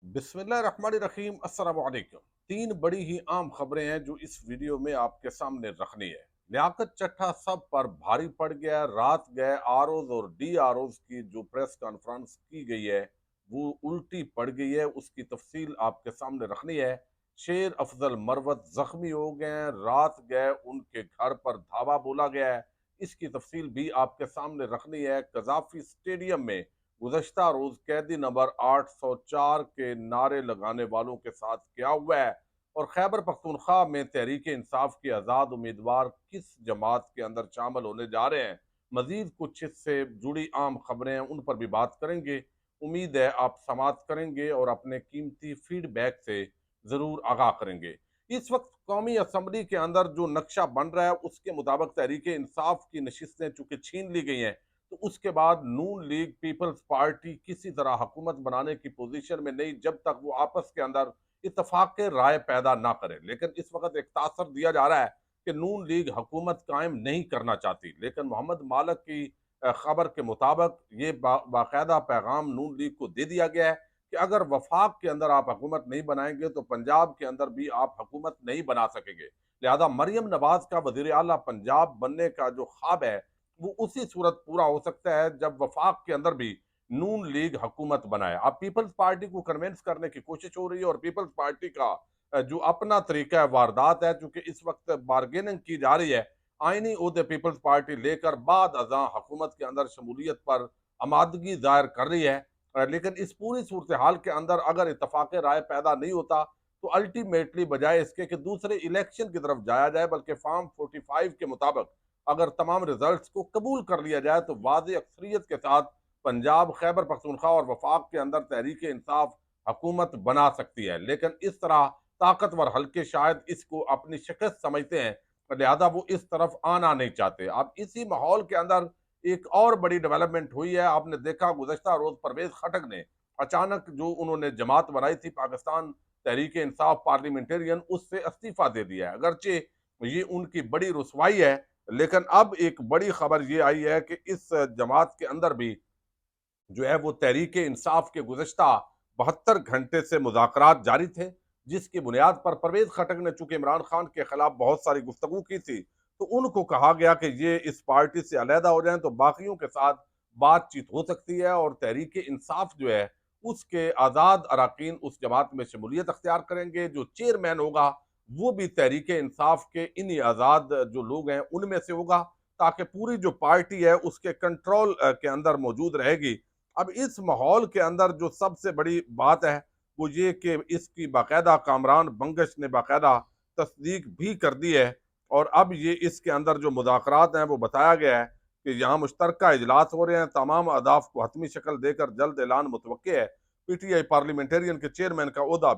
बिस्मिल्लाहिर्रहमानिर्रहीम अस्सलाम वालेकुम। तीन बड़ी ही आम खबरें हैं जो इस वीडियो में आपके सामने रखनी है। लियाकत चट्टा सब पर भारी पड़ गया। रात गए आरओज और डी आरओज की जो प्रेस कॉन्फ्रेंस की गई है वो उल्टी पड़ गई है, उसकी तफसील आपके सामने रखनी है। शेर अफजल मरवत जख्मी हो गए हैं, रात गए उनके घर पर धावा बोला गया है, इसकी तफसील भी आपके सामने रखनी है। कजाफी स्टेडियम में गुज़श्ता रोज कैदी नंबर 804 के नारे लगाने वालों के साथ क्या हुआ है और खैबर पख्तूनख्वा में तहरीक इंसाफ के आज़ाद उम्मीदवार किस जमात के अंदर शामिल होने जा रहे हैं। मजीद कुछ इससे जुड़ी आम खबरें हैं, उन पर भी बात करेंगे। उम्मीद है आप समाप्त करेंगे और अपने कीमती फीडबैक से ज़रूर आगाह करेंगे। इस वक्त कौमी असम्बली के अंदर जो नक्शा बन रहा है उसके मुताबिक तहरीक इंसाफ की नशिस्तें चूंकि छीन ली गई हैं, तो उसके बाद नून लीग पीपल्स पार्टी किसी तरह हुकूमत बनाने की पोजीशन में नहीं जब तक वो आपस के अंदर इतफाक के राय पैदा ना करे। लेकिन इस वक्त एक तासर दिया जा रहा है कि नून लीग हुकूमत कायम नहीं करना चाहती, लेकिन मोहम्मद मालक की खबर के मुताबिक ये बाकायदा पैगाम नून लीग को दे दिया गया है कि अगर वफाक के अंदर आप हुकूमत नहीं बनाएंगे तो पंजाब के अंदर भी आप हुकूमत नहीं बना सकेंगे। लिहाजा मरियम नवाज का वजीर आला पंजाब बनने का जो ख्वाब है वो उसी सूरत पूरा हो सकता है जब वफाक के अंदर भी नून लीग हुकूमत बनाए। अब पीपल्स पार्टी को कन्विंस करने की कोशिश हो रही है और पीपल्स पार्टी का जो अपना तरीका है वारदात है, चूंकि इस वक्त बार्गेनिंग की जा रही है। आईनी ओहदे पीपल्स पार्टी लेकर बाद अजा हुकूमत के अंदर शमूलियत पर आमादगी जाहिर कर रही है। लेकिन इस पूरी सूरत हाल के अंदर अगर इतफाक राय पैदा नहीं होता तो अल्टीमेटली बजाय इसके कि दूसरे इलेक्शन की तरफ जाया जाए, बल्कि फार्म 45 के मुताबिक अगर तमाम रिजल्ट्स को कबूल कर लिया जाए तो वाज़ेह अक्सरियत के साथ पंजाब, खैबर पख्तूनख्वा और वफाक के अंदर तहरीक इंसाफ हुकूमत बना सकती है। लेकिन इस तरह ताकतवर हल्के शायद इसको अपनी शिकस्त समझते हैं, लिहाजा वो इस तरफ आना नहीं चाहते। अब इसी माहौल के अंदर एक और बड़ी डेवलपमेंट हुई है। आपने देखा गुज़श्ता रोज परवेज खटक ने अचानक जो उन्होंने जमात बनाई थी पाकिस्तान तहरीक इंसाफ पार्लियामेंटेरियन, उससे इस्तीफा दे दिया है। अगरचे ये उनकी बड़ी रुसवाई है, लेकिन अब एक बड़ी खबर ये आई है कि इस जमात के अंदर भी जो है वो तहरीक इंसाफ के गुज़श्ता 72 घंटे से मुज़ाकरात जारी थे, जिसकी बुनियाद पर परवेज़ खटक ने चूंकि इमरान खान के खिलाफ बहुत सारी गुफ्तगू की थी, तो उनको कहा गया कि ये इस पार्टी से अलहदा हो जाएं तो बाकियों के साथ बातचीत हो सकती है और तहरीक इंसाफ जो है उसके आज़ाद अरकान उस जमात में शमूलियत अख्तियार करेंगे। जो चेयरमैन होगा वो भी तहरीक इंसाफ के इन्हीं आज़ाद जो लोग हैं उनमें से होगा, ताकि पूरी जो पार्टी है उसके कंट्रोल के अंदर मौजूद रहेगी। अब इस माहौल के अंदर जो सबसे बड़ी बात है वो ये कि इसकी बाकायदा कामरान बंगश ने बाकायदा तस्दीक भी कर दी है और अब ये इसके अंदर जो मुज़ाकरात हैं वो बताया गया है कि यहाँ मुश्तरका इजलास हो रहे हैं, तमाम अहदाफ को हतमी शक्ल देकर जल्द ऐलान मुतवक्के है। पीटीआई पार्लियामेंटेरियन के चेयरमैन का ओहदा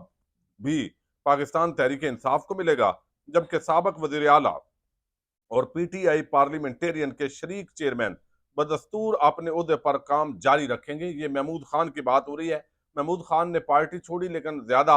भी पाकिस्तान तहरीक इंसाफ को मिलेगा, जबकि साबक वजीर आला और पीटीआई पार्लियामेंटेरियन के शरीक चेयरमैन बदस्तूर अपने ओहदे पर काम जारी रखेंगे। ये महमूद खान की बात हो रही है। महमूद खान ने पार्टी छोड़ी लेकिन ज्यादा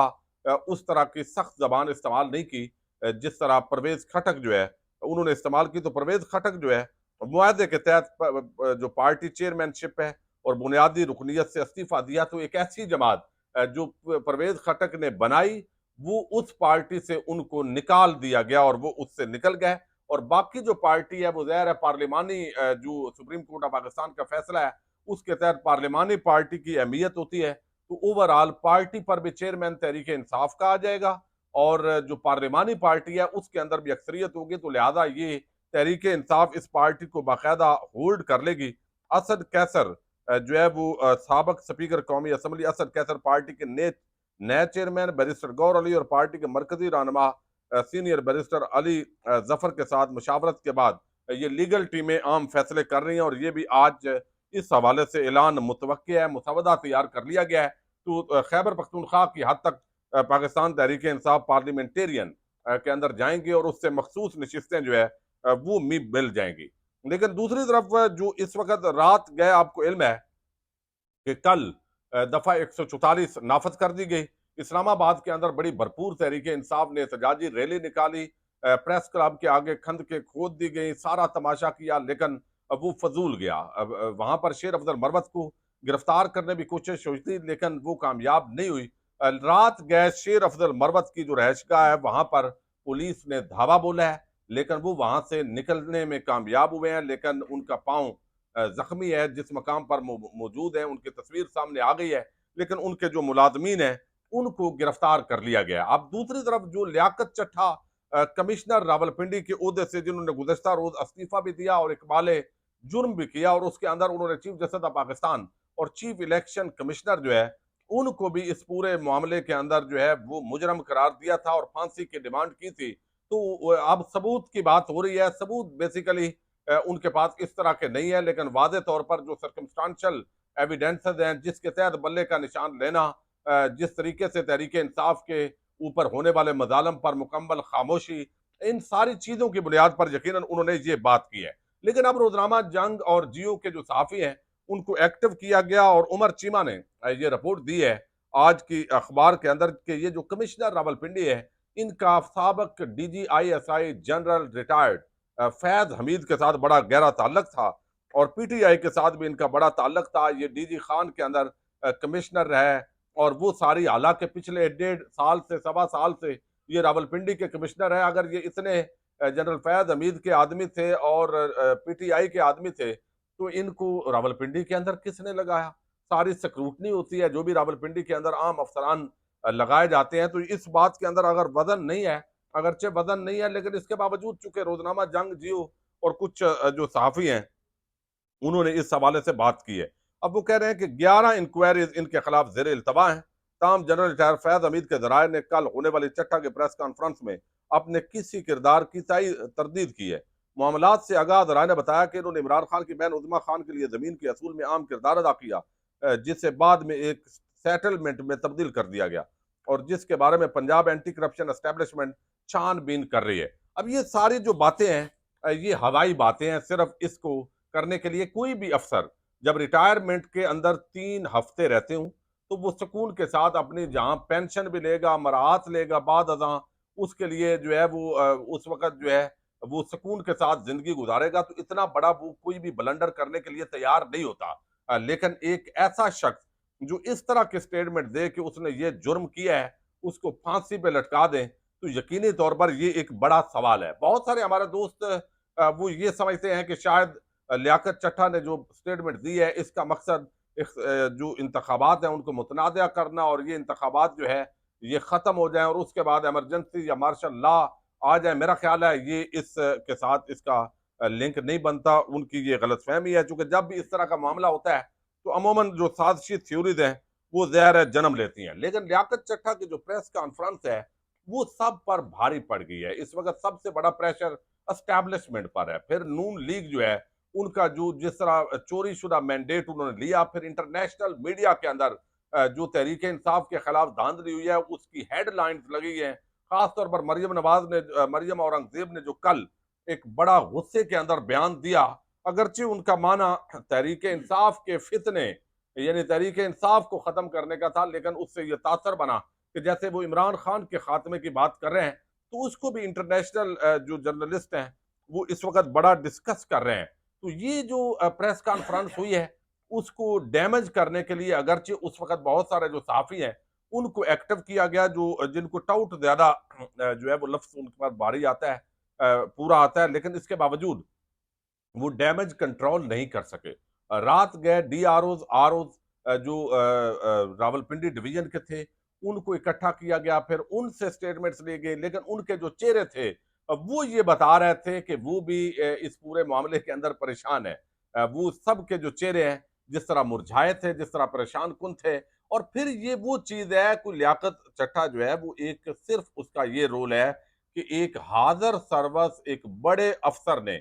उस तरह की सख्त जबान इस्तेमाल नहीं की जिस तरह परवेज खटक जो है उन्होंने इस्तेमाल की। तो परवेज खटक जो है मुआहदे के तहत जो पार्टी चेयरमैनशिप है और बुनियादी रुकनीत से इस्तीफा दिया, तो एक ऐसी जमात जो परवेज खटक ने बनाई वो उस पार्टी से उनको निकाल दिया गया और वो उससे निकल गए। और बाकी जो पार्टी है वो ज़ाहिर है पार्लिमानी जो सुप्रीम कोर्ट ऑफ पाकिस्तान का फैसला है उसके तहत पार्लिमानी पार्टी की अहमियत होती है। तो ओवरऑल पार्टी पर भी चेयरमैन तहरीक इंसाफ का आ जाएगा और जो पार्लिमानी पार्टी है उसके अंदर भी अक्सरियत होगी, तो लिहाजा ये तहरीक इंसाफ इस पार्टी को बाकायदा होल्ड कर लेगी। असद कैसर जो है वो सबक स्पीकर कौमी असम्बली असद कैसर पार्टी के नए नए चेयरमैन बैरिस्टर गौर अली और पार्टी के मरकजी रहनुमा सीनियर बैरिस्टर अली जफर के साथ मुशावरत के बाद ये लीगल टीमें आम फैसले कर रही हैं और ये भी आज इस हवाले से ऐलान मुतवक्के है, मुसवदा तैयार कर लिया गया है। तो खैबर पख्तूनख्वा की हद तक पाकिस्तान तहरीक इंसाफ पार्लियामेंटेरियन के अंदर जाएंगे और उससे मखसूस नशिस्तें जो है वो मिल जाएंगी। लेकिन दूसरी तरफ जो इस वक्त रात गए आपको इल्म है कि कल दफा 144 नाफज कर दी गई। इस्लामाबाद के अंदर बड़ी भरपूर तहरीक इंसाफ ने एहतजाजी रैली निकाली, प्रेस क्लब के आगे खंद के खोद दी गई, सारा तमाशा किया, लेकिन अब वो फजूल गया। अब वहां पर शेर अफजल मरवत को गिरफ्तार करने की कोशिश हुई थी लेकिन वो कामयाब नहीं हुई। रात गए शेर अफजल मरवत की जो रहायशगाह है वहां पर पुलिस ने धावा बोला है, लेकिन वो वहां से निकलने में कामयाब हुए हैं, लेकिन उनका पांव जख्मी है। जिस मकाम पर मौजूद है उनकी तस्वीर सामने आ गई है, लेकिन उनके जो मुलाजमीन है उनको गिरफ्तार कर लिया गया। अब दूसरी तरफ जो लियाकत चट्ठा कमिश्नर रावलपिंडी के ओहदे से जिन्होंने गुज़श्ता रोज इस्तीफा भी दिया और इकबाल जुर्म भी किया, और उसके अंदर उन्होंने चीफ जस्टिस ऑफ पाकिस्तान और चीफ इलेक्शन कमिश्नर जो है उनको भी इस पूरे मामले के अंदर जो है वो मुजरम करार दिया था और फांसी की डिमांड की थी। तो अब सबूत की बात हो रही है। सबूत बेसिकली उनके पास इस तरह के नहीं है, लेकिन वादे तौर पर जो सर्कमस्टांशियल एविडेंसेस हैं जिसके तहत बल्ले का निशान लेना, जिस तरीके से तहरीक इंसाफ के ऊपर होने वाले मजालम पर मुकम्मल खामोशी, इन सारी चीजों की बुनियाद पर यकीनन उन्होंने ये बात की है। लेकिन अब रोजनामा जंग और जियो के जो सहाफी हैं उनको एक्टिव किया गया, और उमर चीमा ने ये रिपोर्ट दी है आज की अखबार के अंदर कि ये जो कमिश्नर रावलपिंडी है इनका साबक DGISI general retired Faiz Hamid के साथ बड़ा गहरा ताल्लुक था, और PTI के साथ भी इनका बड़ा ताल्लुक था। ये DG खान के अंदर कमिश्नर रहे, और वो सारी हालांकि पिछले 1.5 साल से 1.25 साल से ये रावलपिंडी के कमिश्नर है। अगर ये इतने जनरल फैज हमीद के आदमी थे और PTI के आदमी थे, तो इनको रावलपिंडी के अंदर किसने लगाया? सारी स्क्रूटनी होती है जो भी रावलपिंडी के अंदर आम अफसरान लगाए जाते हैं, तो इस बात के अंदर अगर वजन नहीं है, अगरचे वजन नहीं है, लेकिन इसके बावजूद चूंकि रोजनामा जंग जियो और कुछ जो सहाफी हैं उन्होंने इस हवाले से बात की है। अब वो कह रहे हैं कि 11 इंक्वायरीज इनके खिलाफ जेर इल्तवा हैं। ताम जनरल रिटायर फैज हमीद के जराये ने कल होने वाली चट्टा के प्रेस कॉन्फ्रेंस में अपने किसी किरदार की तरदीद की है। मामलात से आगाह जराये ने बताया कि इन्होंने इमरान खान की बहन उज़मा खान के लिए जमीन के असूल में अहम किरदार अदा किया, जिसे बाद में एक सेटलमेंट में तब्दील कर दिया गया, और जिसके बारे में पंजाब एंटी करप्शन एस्टेब्लिशमेंट छानबीन कर रही है। अब ये सारी जो बातें हैं ये हवाई बातें हैं। सिर्फ इसको करने के लिए कोई भी अफसर जब रिटायरमेंट के अंदर 3 हफ्ते रहते हूं तो वो सुकून के साथ अपनी जहां पेंशन भी लेगा, मराहत लेगा बाद अज़ां, उसके लिए जो है वो उस वक्त जो है वो सुकून के साथ जिंदगी गुजारेगा। तो इतना बड़ा वो कोई भी ब्लंडर करने के लिए तैयार नहीं होता। लेकिन एक ऐसा शख्स जो इस तरह के स्टेटमेंट दे कि उसने ये जुर्म किया है, उसको फांसी पे लटका दें, तो यकीनी तौर पर ये एक बड़ा सवाल है। बहुत सारे हमारे दोस्त वो ये समझते हैं कि शायद लियाकत चट्ठा ने जो स्टेटमेंट दी है इसका मकसद जो इंतखाबात हैं उनको मुतनाज़ करना, और ये इंतखाबात जो है ये ख़त्म हो जाए और उसके बाद इमरजेंसी या मार्शल लॉ आ जाए। मेरा ख्याल है ये इस के साथ इसका लिंक नहीं बनता। उनकी ये गलतफहमी है, चूंकि जब भी इस तरह का मामला होता है तो अमूमन जो साजिशी थ्योरीज हैं वो ज़हर है जन्म लेती हैं। लेकिन लियाकत चट्ठा की जो प्रेस कॉन्फ्रेंस है वो सब पर भारी पड़ गई है। इस वक्त सबसे बड़ा प्रेशर एस्टैब्लिशमेंट पर है। फिर नून लीग जो है उनका जो जिस तरह चोरी शुदा मैंडेट उन्होंने लिया, फिर इंटरनेशनल मीडिया के अंदर जो तहरीक इंसाफ के खिलाफ धांधली हुई है उसकी हेडलाइंस लगी है। खासतौर पर मरियम नवाज ने मरियम औरंगजेब ने जो कल एक बड़ा गुस्से के अंदर बयान दिया, अगरचे उनका माना तहरीक इंसाफ के फितने यानी तहरीक इंसाफ को खत्म करने का था, लेकिन उससे यह तासर बना कि जैसे वो इमरान खान के खात्मे की बात कर रहे हैं तो उसको भी इंटरनेशनल जो जर्नलिस्ट हैं वो इस वक्त बड़ा डिस्कस कर रहे हैं। तो ये जो प्रेस कॉन्फ्रेंस हुई है उसको डैमेज करने के लिए अगरचे उस वक्त बहुत सारे जो सहाफी हैं उनको एक्टिव किया गया, जो जिनको टाउट ज्यादा जो है वो लफ्ज उनके पास भारी आता है, पूरा आता है, लेकिन इसके बावजूद वो डैमेज कंट्रोल नहीं कर सके। रात गए DROs जो रावलपिंडी डिवीजन के थे उनको इकट्ठा किया गया, फिर उनसे स्टेटमेंट्स लिए गए, लेकिन उनके जो चेहरे थे वो ये बता रहे थे कि वो भी इस पूरे मामले के अंदर परेशान है। वो सब के जो चेहरे हैं जिस तरह मुरझाए थे, जिस तरह परेशान कुन थे। और फिर ये वो चीज है कोई लियाकत चट्ठा जो है वो एक सिर्फ उसका ये रोल है कि एक हाजिर सर्वस एक बड़े अफसर ने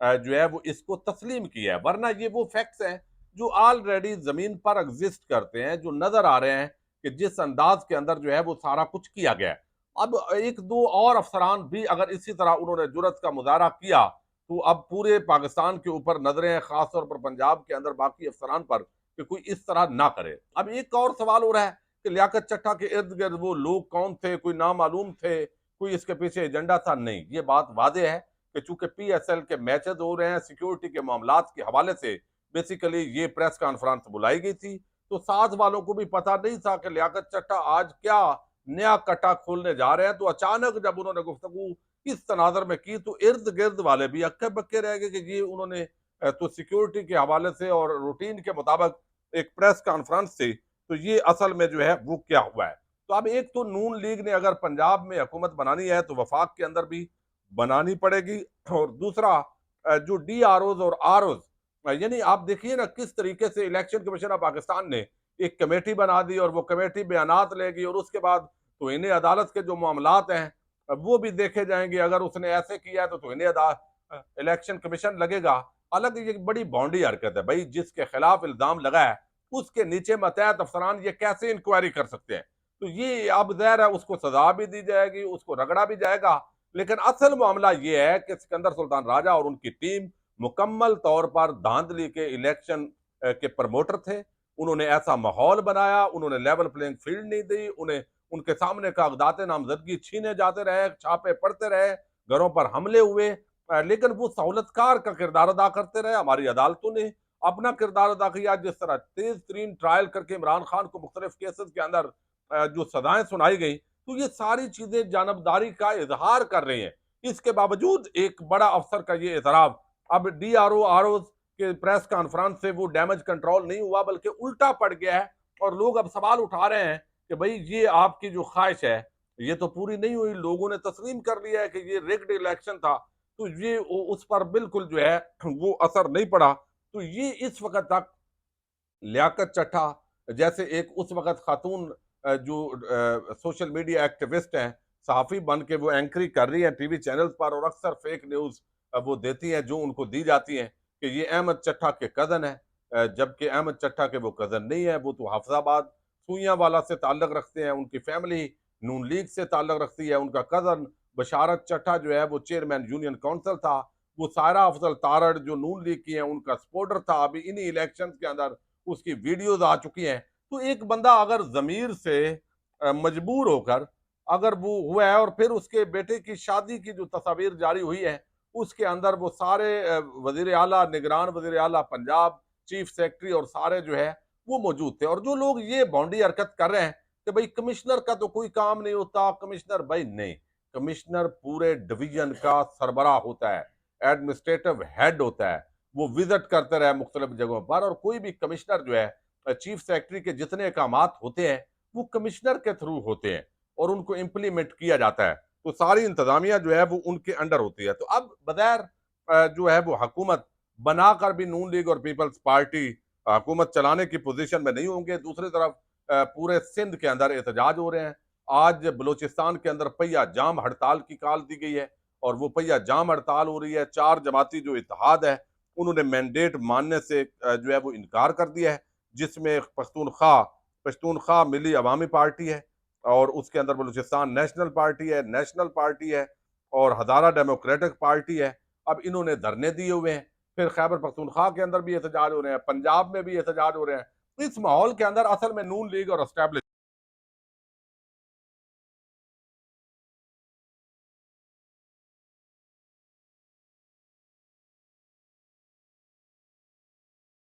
जो है वो इसको तस्लीम किया है, वरना ये वो फैक्ट्स हैं जो ऑलरेडी जमीन पर एग्जिस्ट करते हैं, जो नजर आ रहे हैं कि जिस अंदाज के अंदर जो है वो सारा कुछ किया गया है। अब एक दो और अफसरान भी अगर इसी तरह उन्होंने जुर्रत का मुजाहरा किया तो अब पूरे पाकिस्तान के ऊपर नजरें हैं, खासतौर पर पंजाब के अंदर बाकी अफसरान पर, कि कोई इस तरह ना करे। अब एक और सवाल हो रहा है कि लियाकत चट्ठा के इर्द गिर्द वो लोग कौन थे, कोई नामालूम थे, कोई इसके पीछे एजेंडा था? नहीं, ये बात वादे है कि चूंकि PSL के मैचेस हो रहे हैं, सिक्योरिटी के मामलात के हवाले से बेसिकली ये प्रेस कॉन्फ्रेंस बुलाई गई थी। तो साथ वालों को भी पता नहीं था कि लियाकत चट्टा आज क्या नया कट्टा खोलने जा रहे हैं। तो अचानक जब उन्होंने गुफ्तगू इस तनाजर में की तो इर्द गिर्द वाले भी अक्के बक्के रह गए कि ये उन्होंने तो सिक्योरिटी के हवाले से और रूटीन के मुताबिक एक प्रेस कॉन्फ्रेंस थी, तो ये असल में जो है वो क्या हुआ है। तो अब एक तो नून लीग ने अगर पंजाब में हुकूमत बनानी है तो वफाक के अंदर भी बनानी पड़ेगी, और दूसरा जो DROs और ROs, यानी आप देखिए ना किस तरीके से इलेक्शन कमीशन ऑफ पाकिस्तान ने एक कमेटी बना दी और वो कमेटी बयानात लेगी और उसके बाद तो इन्हें अदालत के जो मामलात हैं वो भी देखे जाएंगे। अगर उसने ऐसे किया है तो इन्हें इलेक्शन कमीशन लगेगा। हालांकि ये बड़ी भौंडी हरकत है भाई, जिसके खिलाफ इल्जाम लगा है उसके नीचे मतहत अफसरान ये कैसे इंक्वायरी कर सकते हैं। तो ये अब ज़ाहिर है उसको सजा भी दी जाएगी, उसको रगड़ा भी जाएगा। लेकिन असल मामला ये है कि सिकंदर सुल्तान राजा और उनकी टीम मुकम्मल तौर पर धांधली के इलेक्शन के प्रमोटर थे। उन्होंने ऐसा माहौल बनाया, उन्होंने लेवल प्लेइंग फील्ड नहीं दी, उन्हें उनके सामने कागजात नामजदगी छीने जाते रहे, छापे पड़ते रहे, घरों पर हमले हुए, लेकिन वो सहूलतकार का किरदार अदा करते रहे। हमारी अदालतों ने अपना किरदार अदा किया, जिस तरह तेज तरीन ट्रायल करके इमरान खान को मुख्तलिफ केसेस के अंदर जो सजाएं सुनाई गई, तो ये सारी चीजें जानबदारी का इजहार कर रही हैं। इसके बावजूद एक बड़ा अफसर का ये एतराब, अब DRO ROs के प्रेस कॉन्फ्रेंस से वो डैमेज कंट्रोल नहीं हुआ बल्कि उल्टा पड़ गया है, और लोग अब सवाल उठा रहे हैं कि भाई ये आपकी जो ख्वाहिश है ये तो पूरी नहीं हुई। लोगों ने तस्लीम कर लिया है कि ये रिग्ड इलेक्शन था, तो ये उस पर बिल्कुल जो है वो असर नहीं पड़ा। तो ये इस वक्त तक लियाकत चट्टा जैसे एक उस वक्त खातून जो सोशल मीडिया एक्टिविस्ट हैं, सहाफ़ी बन के वो एंकरिंग कर रही हैं टीवी चैनल्स पर, और अक्सर फेक न्यूज़ वो देती हैं जो उनको दी जाती हैं कि ये अहमद चट्टा के कज़न है, जबकि अहमद चट्टा के वो कज़न नहीं है। वो तो हाफिजाबाद सूइयाँवाला से ताल्लुक़ रखते हैं, उनकी फैमिली नून लीग से ताल्लुक़ रखती है। उनका कज़न बशारत चट्टा जो है वो चेयरमैन यूनियन काउंसिल था। वो सायरा अफजल तारड़ जो नून लीग की हैं उनका सपोर्टर था। अभी इन्हीं इलेक्शंस के अंदर उसकी वीडियोज़ आ चुकी हैं। तो एक बंदा अगर ज़मीर से मजबूर होकर अगर वो हुआ है, और फिर उसके बेटे की शादी की जो तस्वीर जारी हुई है उसके अंदर वो सारे वजीर आला, निगरान वजीर आला पंजाब, चीफ सेक्रेटरी और सारे जो है वो मौजूद थे। और जो लोग ये भौंडी हरकत कर रहे हैं कि भाई कमिश्नर का तो कोई काम नहीं होता, कमिश्नर भाई नहीं, कमिश्नर पूरे डिवीजन का सरबराह होता है, एडमिनिस्ट्रेटिव हेड होता है। वो विजिट करते रहे मुख्तलिफ जगहों पर, और कोई भी कमिश्नर जो है चीफ सेक्रेटरी के जितने काम होते हैं वो कमिश्नर के थ्रू होते हैं और उनको इम्प्लीमेंट किया जाता है। तो सारी इंतजामिया जो है वो उनके अंडर होती है। तो अब बगैर जो है वो हुकूमत बनाकर भी नून लीग और पीपल्स पार्टी हुकूमत चलाने की पोजीशन में नहीं होंगे। दूसरी तरफ पूरे सिंध के अंदर एहतजाज हो रहे हैं। आज बलूचिस्तान के अंदर पहिया जाम हड़ताल की कॉल दी गई है, और वो पहिया जाम हड़ताल हो रही है। 4 जमाती जो इत्तेहाद है उन्होंने मैंडेट मानने से जो है वो इनकार कर दिया है, जिसमें पश्तूनख्वा मिली अवामी पार्टी है, और उसके अंदर बलूचिस्तान नेशनल पार्टी है और हज़ारा डेमोक्रेटिक पार्टी है। अब इन्होंने धरने दिए हुए हैं। फिर खैबर पख्तूनख्वा के अंदर भी एहतजाज हो रहे हैं, पंजाब में भी एहतजाज हो रहे हैं। इस माहौल के अंदर असल में नून लीग और एस्टैब्लिश